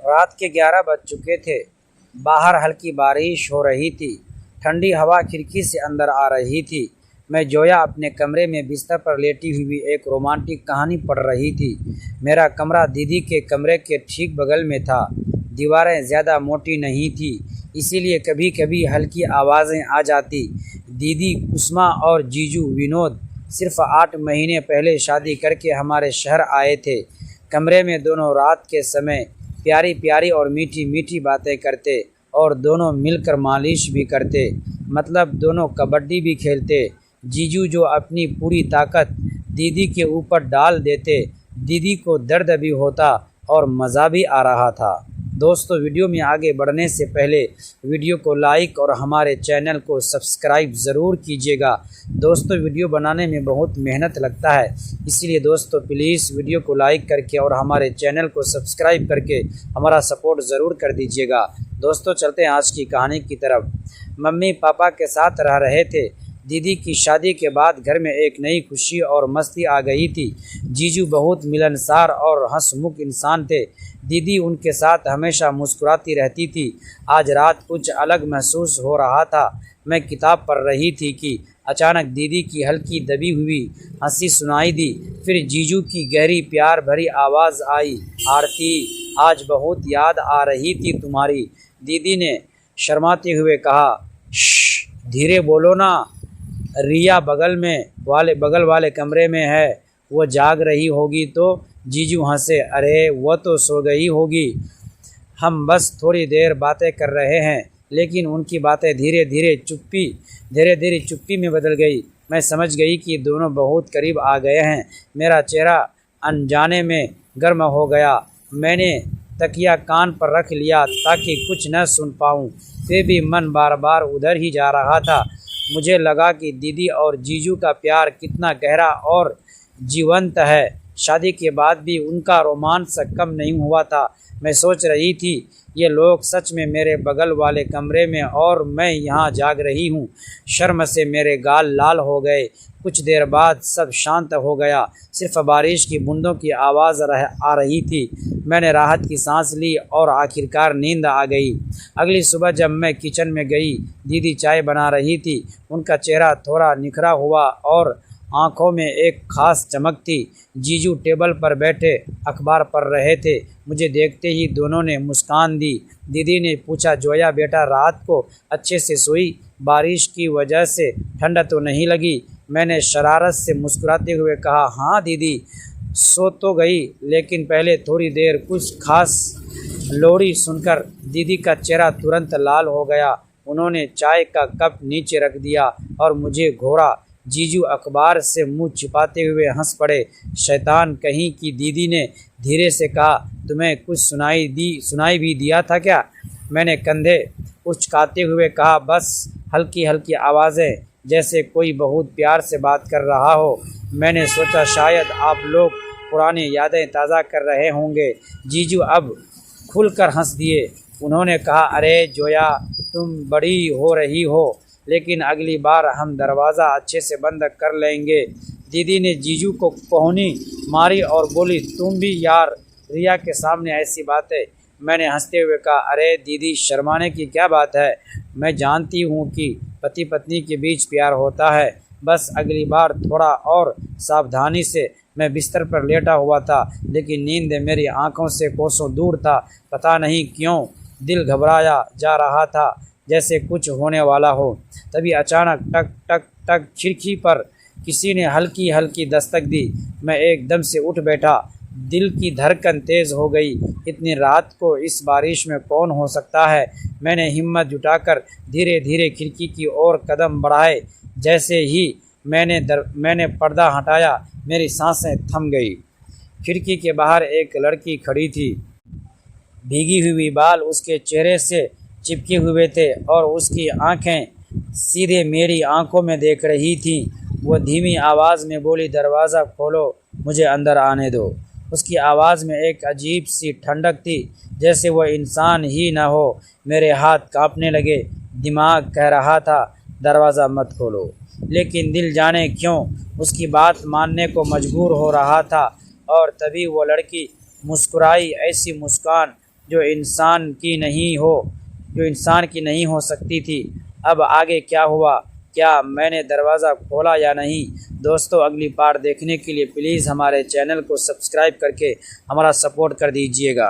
रात के 11 बज चुके थे। बाहर हल्की बारिश हो रही थी। ठंडी हवा खिड़की से अंदर आ रही थी। मैं जोया अपने कमरे में बिस्तर पर लेटी हुई एक रोमांटिक कहानी पढ़ रही थी। मेरा कमरा दीदी के कमरे के ठीक बगल में था। दीवारें ज़्यादा मोटी नहीं थी, इसीलिए कभी कभी हल्की आवाज़ें आ जाती। दीदी कुसुमा और जीजू विनोद सिर्फ 8 महीने पहले शादी करके हमारे शहर आए थे। कमरे में दोनों रात के समय प्यारी प्यारी और मीठी मीठी बातें करते और दोनों मिलकर मालिश भी करते, मतलब दोनों कबड्डी भी खेलते। जीजू जो अपनी पूरी ताकत दीदी के ऊपर डाल देते, दीदी को दर्द भी होता और मज़ा भी आ रहा था। दोस्तों, वीडियो में आगे बढ़ने से पहले वीडियो को लाइक और हमारे चैनल को सब्सक्राइब ज़रूर कीजिएगा। दोस्तों, वीडियो बनाने में बहुत मेहनत लगता है, इसीलिए दोस्तों प्लीज़ वीडियो को लाइक करके और हमारे चैनल को सब्सक्राइब करके हमारा सपोर्ट ज़रूर कर दीजिएगा। दोस्तों, चलते हैं आज की कहानी की तरफ। मम्मी पापा के साथ रह रहे थे। दीदी की शादी के बाद घर में एक नई खुशी और मस्ती आ गई थी। जीजू बहुत मिलनसार और हंसमुख इंसान थे। दीदी उनके साथ हमेशा मुस्कुराती रहती थी। आज रात कुछ अलग महसूस हो रहा था। मैं किताब पढ़ रही थी कि अचानक दीदी की हल्की दबी हुई हंसी सुनाई दी। फिर जीजू की गहरी प्यार भरी आवाज़ आई, आरती, आज बहुत याद आ रही थी तुम्हारी। दीदी ने शर्माते हुए कहा, श्श, धीरे बोलो ना, रिया बगल वाले कमरे में है, वो जाग रही होगी। तो जीजू हंसे, अरे वो तो सो गई होगी, हम बस थोड़ी देर बातें कर रहे हैं। लेकिन उनकी बातें धीरे धीरे चुप्पी में बदल गई। मैं समझ गई कि दोनों बहुत करीब आ गए हैं। मेरा चेहरा अनजाने में गर्म हो गया। मैंने तकिया कान पर रख लिया ताकि कुछ न सुन पाऊँ। फिर भी मन बार बार उधर ही जा रहा था। मुझे लगा कि दीदी और जीजू का प्यार कितना गहरा और जीवंत है। शादी के बाद भी उनका रोमांस कम नहीं हुआ था। मैं सोच रही थी, ये लोग सच में मेरे बगल वाले कमरे में और मैं यहाँ जाग रही हूँ। शर्म से मेरे गाल लाल हो गए। कुछ देर बाद सब शांत हो गया, सिर्फ बारिश की बूंदों की आवाज़ आ रही थी। मैंने राहत की सांस ली और आखिरकार नींद आ गई। अगली सुबह जब मैं किचन में गई, दीदी चाय बना रही थी। उनका चेहरा थोड़ा निखरा हुआ और आंखों में एक खास चमक थी। जीजू टेबल पर बैठे अखबार पढ़ रहे थे। मुझे देखते ही दोनों ने मुस्कान दी। दीदी ने पूछा, जोया बेटा, रात को अच्छे से सोई? बारिश की वजह से ठंड तो नहीं लगी? मैंने शरारत से मुस्कुराते हुए कहा, हाँ दीदी, सो तो गई, लेकिन पहले थोड़ी देर कुछ खास लोरी सुनकर। दीदी का चेहरा तुरंत लाल हो गया। उन्होंने चाय का कप नीचे रख दिया और मुझे घूरा। जीजू अखबार से मुंह छिपाते हुए हंस पड़े। शैतान कहीं की, दीदी ने धीरे से कहा, तुम्हें कुछ सुनाई भी दिया था क्या? मैंने कंधे उचकाते हुए कहा, बस हल्की हल्की आवाज़ें, जैसे कोई बहुत प्यार से बात कर रहा हो। मैंने सोचा शायद आप लोग पुरानी यादें ताज़ा कर रहे होंगे। जीजू अब खुलकर हंस दिए। उन्होंने कहा, अरे जोया, तुम बड़ी हो रही हो, लेकिन अगली बार हम दरवाज़ा अच्छे से बंद कर लेंगे। दीदी ने जीजू को कोहनी मारी और बोली, तुम भी यार, रिया के सामने ऐसी बातें। मैंने हंसते हुए कहा, अरे दीदी, शर्माने की क्या बात है? मैं जानती हूँ कि पति पत्नी के बीच प्यार होता है, बस अगली बार थोड़ा और सावधानी से। मैं बिस्तर पर लेटा हुआ था, लेकिन नींद मेरी आंखों से कोसों दूर था। पता नहीं क्यों दिल घबराया जा रहा था, जैसे कुछ होने वाला हो। तभी अचानक टक टक टक खिड़की पर किसी ने हल्की हल्की दस्तक दी। मैं एकदम से उठ बैठा। दिल की धड़कन तेज़ हो गई। इतनी रात को इस बारिश में कौन हो सकता है? मैंने हिम्मत जुटाकर धीरे धीरे खिड़की की ओर कदम बढ़ाए। जैसे ही मैंने पर्दा हटाया, मेरी सांसें थम गई। खिड़की के बाहर एक लड़की खड़ी थी। भीगी हुई बाल उसके चेहरे से चिपके हुए थे और उसकी आंखें सीधे मेरी आंखों में देख रही थीं। वो धीमी आवाज़ में बोली, दरवाज़ा खोलो, मुझे अंदर आने दो। उसकी आवाज़ में एक अजीब सी ठंडक थी, जैसे वो इंसान ही न हो। मेरे हाथ कांपने लगे। दिमाग कह रहा था, दरवाज़ा मत खोलो, लेकिन दिल जाने क्यों उसकी बात मानने को मजबूर हो रहा था। और तभी वो लड़की मुस्कुराई, ऐसी मुस्कान जो इंसान की नहीं हो सकती थी। अब आगे क्या हुआ, क्या मैंने दरवाज़ा खोला या नहीं? दोस्तों, अगली पार्ट देखने के लिए प्लीज़ हमारे चैनल को सब्सक्राइब करके हमारा सपोर्ट कर दीजिएगा।